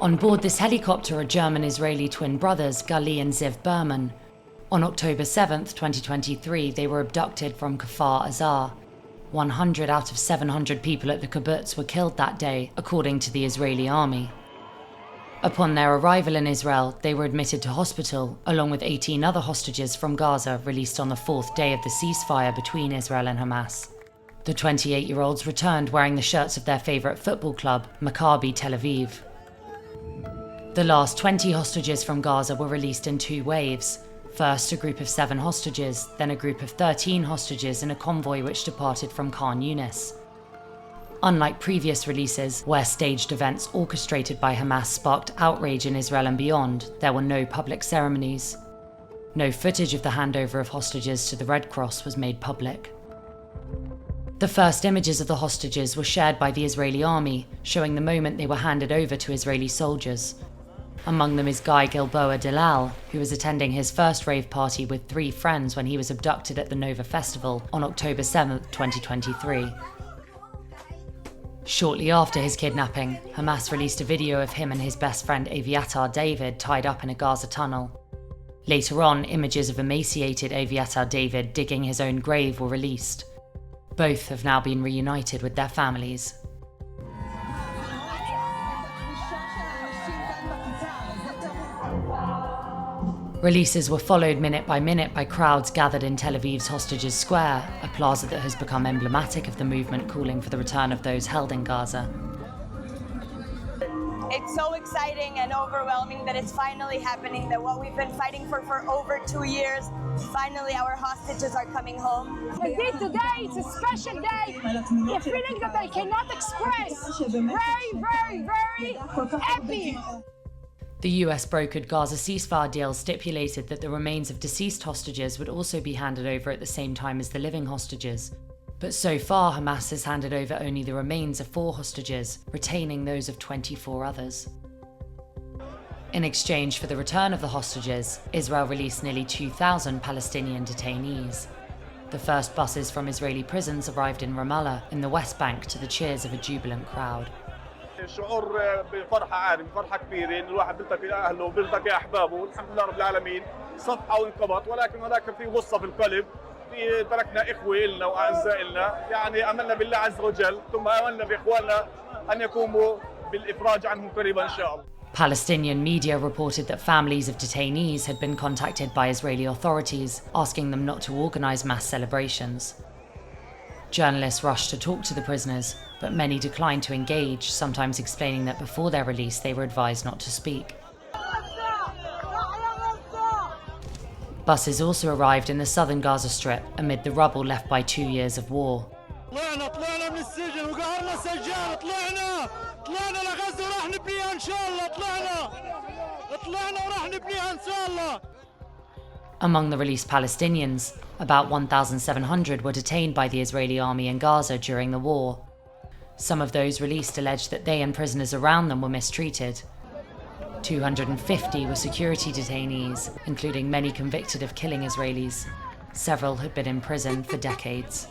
On board this helicopter are German-Israeli twin brothers Gali and Ziv Berman. On October 7, 2023, they were abducted from Kfar Azar. 100 out of 700 people at the kibbutz were killed that day, according to the Israeli army. Upon their arrival in Israel, they were admitted to hospital, along with 18 other hostages from Gaza released on the fourth day of the ceasefire between Israel and Hamas. The 28-year-olds returned wearing the shirts of their favourite football club, Maccabi Tel Aviv. The last 20 hostages from Gaza were released in two waves. First, a group of 7 hostages, then a group of 13 hostages in a convoy which departed from Khan Yunis. Unlike previous releases, where staged events orchestrated by Hamas sparked outrage in Israel and beyond, there were no public ceremonies. No footage of the handover of hostages to the Red Cross was made public. The first images of the hostages were shared by the Israeli army, showing the moment they were handed over to Israeli soldiers. Among them is Guy Gilboa Delal, who was attending his first rave party with 3 friends when he was abducted at the Nova Festival on October 7, 2023. Shortly after his kidnapping, Hamas released a video of him and his best friend Aviatar David tied up in a Gaza tunnel. Later on, images of emaciated Aviatar David digging his own grave were released. Both have now been reunited with their families. Releases were followed minute by crowds gathered in Tel Aviv's Hostages Square, a plaza that has become emblematic of the movement calling for the return of those held in Gaza. It's so exciting and overwhelming that it's finally happening, that what we've been fighting for over 2 years, finally our hostages are coming home. Indeed, today it's a special day, a feeling that I cannot express. Very happy. The US brokered Gaza ceasefire deal stipulated that the remains of deceased hostages would also be handed over at the same time as the living hostages. But so far, Hamas has handed over only the remains of 4 hostages, retaining those of 24 others. In exchange for the return of the hostages, Israel released nearly 2,000 Palestinian detainees. The first buses from Israeli prisons arrived in Ramallah, in the West Bank, to the cheers of a jubilant crowd. شعور بفرحة عارف فرحة كبيرة إن الواحد بيلتقي أهله وبيلتقي أحبابه والحمد لله رب العالمين صفحة وانقبض ولكن هناك في غصة في القلب في تركنا إخوة إلنا وأعزاء إلنا يعني أملنا بالله عز وجل ثم آمنا بإخواننا أن يقوموا بالإفراج عنهم قريبا إن شاء الله. Palestinian media reported that families of detainees had been contacted by Israeli authorities, asking them not to organize mass celebrations. Journalists rushed to talk to the prisoners, but many declined to engage, sometimes explaining that before their release they were advised not to speak. Buses also arrived in the southern Gaza Strip amid the rubble left by 2 years of war. Among the released Palestinians, about 1,700 were detained by the Israeli army in Gaza during the war. Some of those released alleged that they and prisoners around them were mistreated. 250 were security detainees, including many convicted of killing Israelis. Several had been in prison for decades.